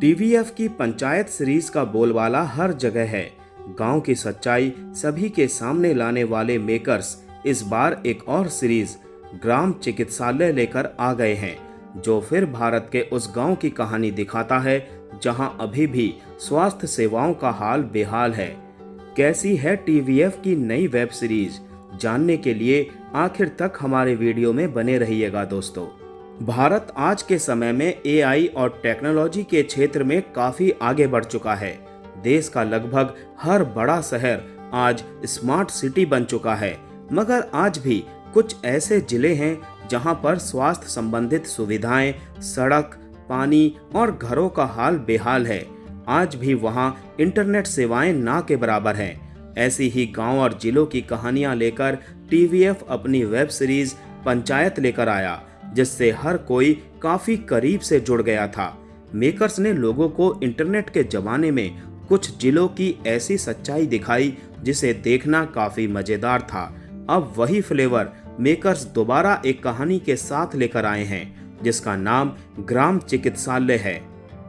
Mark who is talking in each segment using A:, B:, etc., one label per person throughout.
A: TVF की panchayat series का बोलबाला हर जगह है। गांव की सच्चाई सभी के सामने लाने वाले मेकर्स इस बार एक और सीरीज ग्राम चिकित्सालय लेकर आ गए हैं, जो फिर भारत के उस गांव की कहानी दिखाता है जहां अभी भी स्वास्थ्य सेवाओं का हाल बेहाल है। कैसी है टीवीएफ की नई वेब सीरीज, जानने के लिए आखिर तक हमारे वीडियो में बने रहिएगा दोस्तों। भारत आज के समय में एआई और टेक्नोलॉजी के क्षेत्र में काफी आगे बढ़ चुका है। देश का लगभग हर बड़ा शहर आज स्मार्ट सिटी बन चुका है, मगर आज भी कुछ ऐसे जिले हैं जहां पर स्वास्थ्य संबंधित सुविधाएं, सड़क, पानी और घरों का हाल बेहाल है। आज भी वहां इंटरनेट सेवाएं ना के बराबर हैं। ऐसी ही गांव और जिलों की कहानियां लेकर टीवीएफ अपनी वेब सीरीज पंचायत लेकर आया, जिससे हर कोई काफी करीब से जुड़ गया था। मेकर्स ने लोगों को इंटरनेट के जमाने में कुछ जिलों की ऐसी सच्चाई दिखाई जिसे देखना काफी मजेदार था। अब वही फ्लेवर मेकर्स दोबारा एक कहानी के साथ लेकर आए हैं, जिसका नाम ग्राम चिकित्सालय है।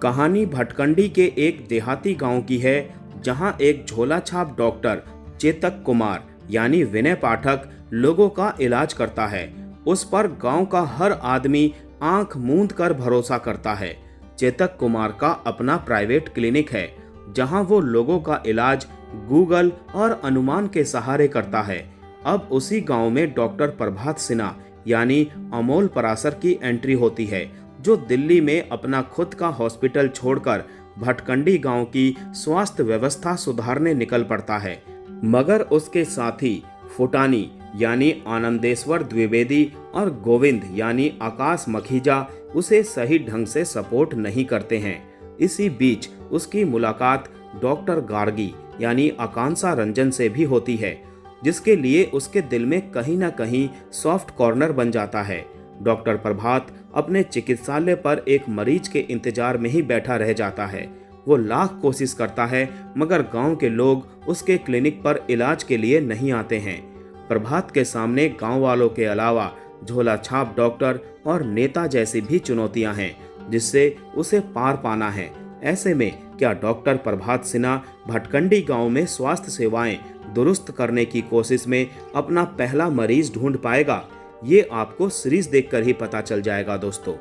A: कहानी भटकंडी के एक देहाती गांव की है, जहां एक झोला छाप डॉक्टर चेतक कुमार यानी विनय पाठक लोगों का इलाज करता है। उस पर गांव का हर आदमी आंख मूंद कर भरोसा करता है। चेतक कुमार का अपना प्राइवेट क्लिनिक है, जहां वो लोगों का इलाज गूगल और अनुमान के सहारे करता है। अब उसी गांव में डॉक्टर प्रभात सिन्हा यानी अमोल परासर की एंट्री होती है, जो दिल्ली में अपना खुद का हॉस्पिटल छोड़कर भटकंडी गांव की स्वास्थ्य व्यवस्था सुधारने निकल पड़ता है। मगर उसके साथी फुटानी यानी आनंदेश्वर द्विवेदी और गोविंद यानी आकाश मखीजा उसे सही ढंग से सपोर्ट नहीं करते हैं। इसी बीच उसकी मुलाकात डॉक्टर गार्गी यानी आकांक्षा रंजन से भी होती है, जिसके लिए उसके दिल में कहीं ना कहीं सॉफ्ट कॉर्नर बन जाता है। डॉक्टर प्रभात अपने चिकित्सालय पर एक मरीज के इंतजार में ही बैठा रह जाता है। वो लाख कोशिश करता है, मगर गांव के लोग उसके क्लिनिक पर इलाज के लिए नहीं आते हैं। प्रभात के सामने गांव वालों के अलावा झोला छाप डॉक्टर और नेता जैसी भी चुनौतियां हैं, जिससे उसे पार पाना है। ऐसे में क्या डॉक्टर प्रभात सिन्हा भटकंडी गांव में स्वास्थ्य सेवाएं दुरुस्त करने की कोशिश में अपना पहला मरीज ढूंढ पाएगा? ये आपको सीरीज देखकर ही पता चल जाएगा दोस्तों।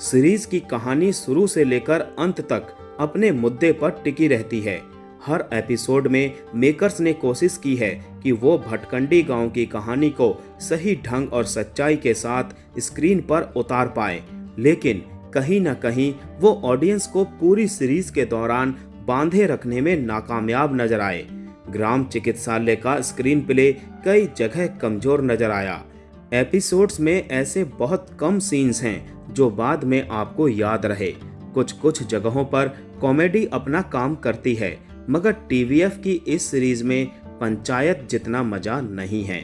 A: सीरीज की कहानी शुरू से लेकर अंत तक अपने मुद्दे पर टिकी रहती है। हर एपिसोड में मेकर्स ने कोशिश की है कि वो भटकंडी गांव की कहानी को सही ढंग और सच्चाई के साथ स्क्रीन पर उतार पाए, लेकिन कहीं न कहीं वो ऑडियंस को पूरी सीरीज के दौरान बांधे रखने में नाकामयाब नजर आए। ग्राम चिकित्सालय का स्क्रीन प्ले कई जगह कमजोर नजर आया। एपिसोड्स में ऐसे बहुत कम सीन्स हैं जो बाद में आपको याद रहे। कुछ जगहों पर कॉमेडी अपना काम करती है, मगर टीवीएफ की इस सीरीज में पंचायत जितना मजा नहीं है।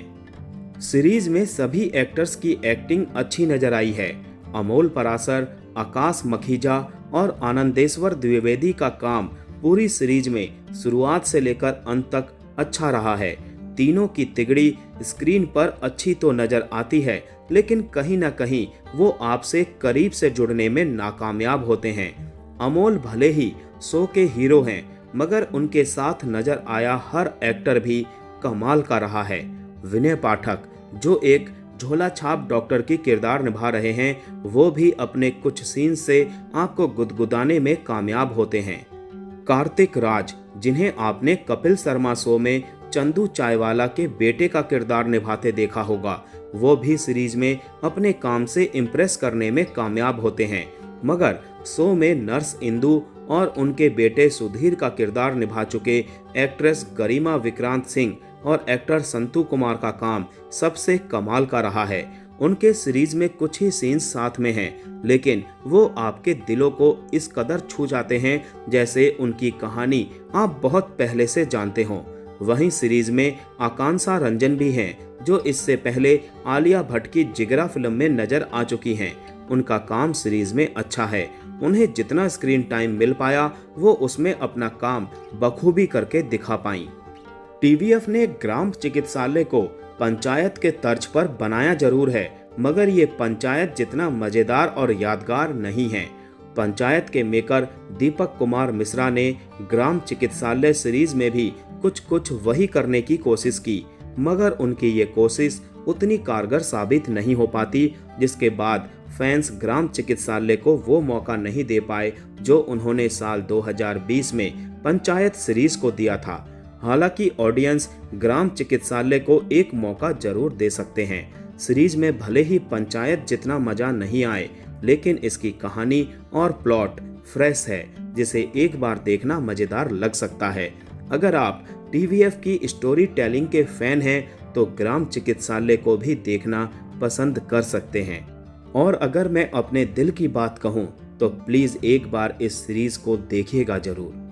A: सीरीज में सभी एक्टर्स की एक्टिंग अच्छी नजर आई है। अमोल परासर, आकाश मखीजा और आनंदेश्वर द्विवेदी का काम पूरी सीरीज में शुरुआत से लेकर अंत तक अच्छा रहा है। तीनों की तिगड़ी स्क्रीन पर अच्छी तो नजर आती है, लेकिन कहीं ना कहीं वो आपसे करीब से जुड़ने में नाकामयाब होते हैं। अमोल भले ही शो के हीरो हैं, मगर उनके साथ नजर आया हर एक्टर भी कमाल का रहा है। विनय पाठक जो एक झोला छाप डॉक्टर की किरदार निभा रहे हैं, वो भी अपने कुछ सीन से आपको गुदगुदाने में कामयाब होते हैं। कार्तिक राज, जिन्हें आपने कपिल शर्मा शो में चंदू चायवाला के बेटे का किरदार निभाते देखा होगा, वो भी सीरीज में अपने काम से इम्प्रेस करने में कामयाब होते हैं। मगर शो में नर्स इंदु और उनके बेटे सुधीर का किरदार निभा चुके एक्ट्रेस गरिमा विक्रांत सिंह और एक्टर संतू कुमार का काम सबसे कमाल का रहा है। उनके सीरीज में कुछ ही सीन्स साथ में हैं, लेकिन वो आपके दिलों को इस कदर छू जाते हैं जैसे उनकी कहानी आप बहुत पहले से जानते हों। वहीं सीरीज में आकांक्षा रंजन भी हैं, जो इससे पहले आलिया भट्ट की जिगरा फिल्म में नजर आ चुकी हैं। उनका काम सीरीज में अच्छा है। उन्हें जितना स्क्रीन टाइम मिल पाया, वो उसमें अपना काम बखूबी करके दिखा पाई। टीवीएफ ने ग्राम चिकित्सालय को पंचायत के तर्ज पर बनाया जरूर है, मगर ये पंचायत जितना मजेदार और यादगार नहीं है। पंचायत के मेकर दीपक कुमार मिश्रा ने ग्राम चिकित्सालय सीरीज में भी कुछ वही करने की कोशिश की, मगर उनकी ये कोशिश उतनी कारगर साबित नहीं हो पाती, जिसके बाद फैंस ग्राम चिकित्सालय को वो मौका नहीं दे पाए जो उन्होंने साल 2020 में पंचायत सीरीज को दिया था। हालांकि ऑडियंस ग्राम चिकित्सालय को एक मौका जरूर दे सकते हैं। सीरीज में भले ही पंचायत जितना मजा नहीं आए, लेकिन इसकी कहानी और प्लॉट फ्रेश है, जिसे एक बार देखना मजेदार लग सकता है। अगर आप टीवीएफ की स्टोरी टेलिंग के फैन हैं तो ग्राम चिकित्सालय को भी देखना पसंद कर सकते हैं। और अगर मैं अपने दिल की बात कहूं तो प्लीज एक बार इस सीरीज को देखिएगा जरूर।